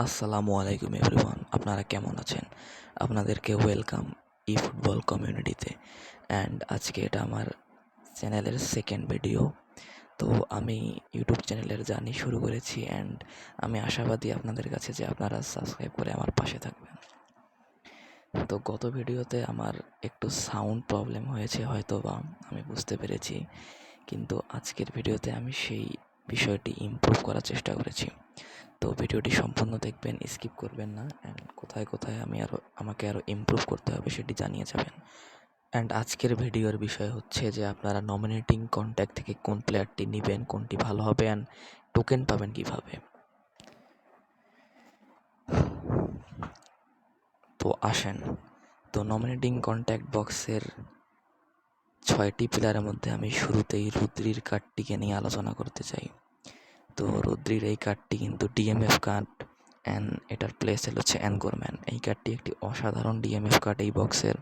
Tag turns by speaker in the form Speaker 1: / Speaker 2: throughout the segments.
Speaker 1: আসসালামু আলাইকুম এভরিওয়ান, আপনারা কেমন আছেন? আপনাদেরকে ওয়েলকাম ফুটবল কমিউনিটিতে। আজকে এটা আমার চ্যানেলের সেকেন্ড ভিডিও। তো আমি ইউটিউব চ্যানেলের জার্নি শুরু করেছি আমি আশাবাদী আপনাদের কাছে যে আপনারা সাবস্ক্রাইব করে আমার পাশে থাকবেন। তো গত ভিডিওতে আমার একটু সাউন্ড প্রবলেম হয়েছে হয়তো বা, আমি বুঝতে পেরেছি, কিন্তু আজকের ভিডিওতে আমি সেই বিষয়টি ইমপ্রুভ করার চেষ্টা করেছি। তো ভিডিওটি সম্পূর্ণ দেখবেন, স্কিপ করবেন না। কোথায় কোথায় আমাকে আরও ইমপ্রুভ করতে হবে সেটি জানিয়ে যাবেন। আজকের ভিডিওর বিষয় হচ্ছে যে আপনারা নমিনেটিং কন্ট্যাক্ট থেকে কোন প্লেয়ারটি নেবেন, কোনটি ভালো হবে, টোকেন পাবেন কিভাবে। তো আসেন, তো নমিনেটিং কন্ট্যাক্ট বক্সের 6টি প্লেয়ারের মধ্যে আমি শুরুতেই রুদ্রির কার্ডটিকে নিয়ে আলোচনা করতে চাই। তো রুদ্রির এই কার্ডটি কিন্তু ডিএমএফ কার্ড এটার প্লে সেল হচ্ছে অ্যানকরম্যান। এই কার্ডটি একটি অসাধারণ ডিএমএফ কার্ড এই বক্সের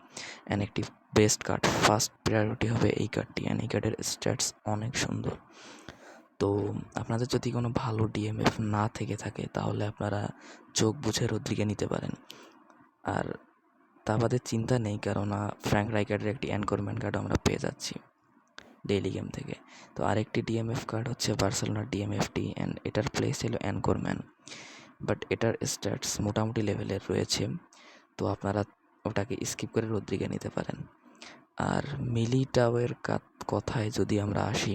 Speaker 1: একটি বেস্ট কার্ড। ফার্স্ট প্রায়োরিটি হবে এই কার্ডটি। এই কার্ডের স্ট্যাটস অনেক সুন্দর। তো আপনাদের যদি কোনো ভালো ডিএমএফ না থেকে থাকে তাহলে আপনারা চোখ বুঝে রুদ্রিকে নিতে পারেন। আর তা বাদে চিন্তা নেই, কারণ ফ্র্যাঙ্ক রাইকার্ডের একটি অ্যানকরম্যান কার্ড আমরা পেয়ে যাচ্ছি ডেইলি গেম থেকে। তো আরেকটি ডিএমএফ কার্ড হচ্ছে বার্সেলোনার ডিএমএফটি এটার প্লে ছিল অ্যানকরম্যান, বাট এটার স্ট্যাটস মোটামুটি লেভেলের রয়েছে। তো আপনারা ওটাকে স্কিপ করে রদ্রিগে নিতে পারেন। আর মিলিটাওয়ের কথায় যদি আমরা আসি,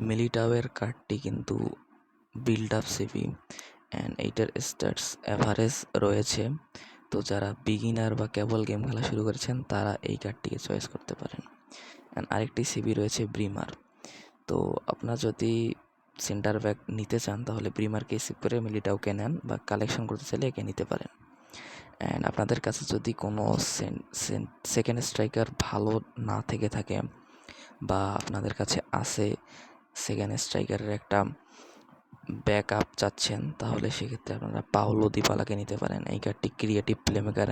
Speaker 1: মিলিটাওয়ের কার্ডটি কিন্তু বিল্ড আপ সিভি এইটার স্ট্যাটস অ্যাভারেজ রয়েছে। তো যারা বিগিনার বা কেবল গেম খেলা শুরু করেছেন তারা এই কার্ডটিকে চয়েস করতে পারেন। আরেকটি সিবি রয়েছে ব্রিমার। তো আপনার যদি সেন্টার ব্যাক নিতে চান তাহলে ব্রিমারকে স্কিপ করে মিলিটাওকে নেন, বা কালেকশন করতে চাইলে একে নিতে পারেন। আপনাদের কাছে যদি কোনো সেকেন্ড স্ট্রাইকার ভালো না থেকে থাকে, বা আপনাদের কাছে আছে সেকেন্ড স্ট্রাইকারের একটা ব্যাক আপ চাচ্ছেন, তাহলে সেক্ষেত্রে আপনারা পাওলো দিবালাকে নিতে পারেন। এই কার্ডটি ক্রিয়েটিভ প্লেমেকার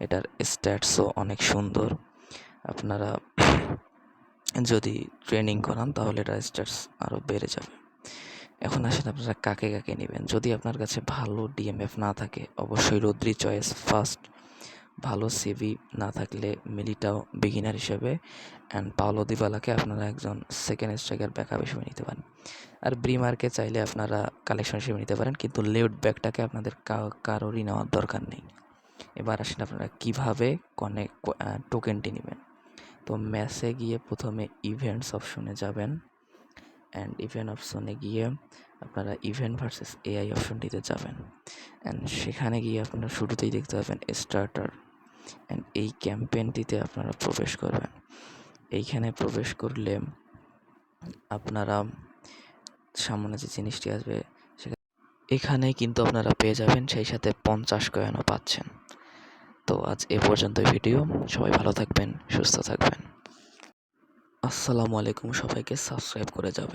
Speaker 1: এটার স্ট্যাটসও অনেক সুন্দর। আপনারা যদি ট্রেনিং করান তাহলে এটার স্ট্যাটস আরও বেড়ে যাবে। এখন আসেন আপনারা কাকে কাকে নেবেন। যদি আপনার কাছে ভালো ডিএমএফ না থাকে অবশ্যই রদ্রি চয়েস ফার্স্ট। ভালো সিভি না থাকলে মিলিটাও বিগিনার হিসেবে, পাওলো দিবালাকে আপনারা একজন সেকেন্ড স্ট্রাইকার ব্যাকআপ হিসেবে নিতে পারেন। আর ব্রিমারকে চাইলে আপনারা কালেকশন হিসেবে নিতে পারেন, কিন্তু লেফট ব্যাকটাকে আপনাদের কারোরই নেওয়ার দরকার নেই। এবার আসেন আপনারা কীভাবে টোকেনটি নেবেন। তো ম্যাচে গিয়ে প্রথমে ইভেন্টস অপশনে যাবেন। ইভেন্ট অপশনে গিয়ে আপনারা ইভেন্ট ভার্সেস এআই অপশনটিতে যাবেন। সেখানে গিয়ে আপনারা শুরুতেই দেখতে পাবেন স্টার্টার। এই ক্যাম্পেইনটিতে আপনারা প্রবেশ করবেন। এইখানে প্রবেশ করলে আপনারা সামনে যে জিনিসটি আসবে এখানে কিন্তু আপনারা পেয়ে যাবেন, সেই সাথে 50 কয়েনও পাচ্ছেন। তো আজ এ পর্যন্তই ভিডিও। সবাই ভালো থাকবেন, সুস্থ থাকবেন। আসসালামু আলাইকুম। সবাইকে সাবস্ক্রাইব করে যাবেন।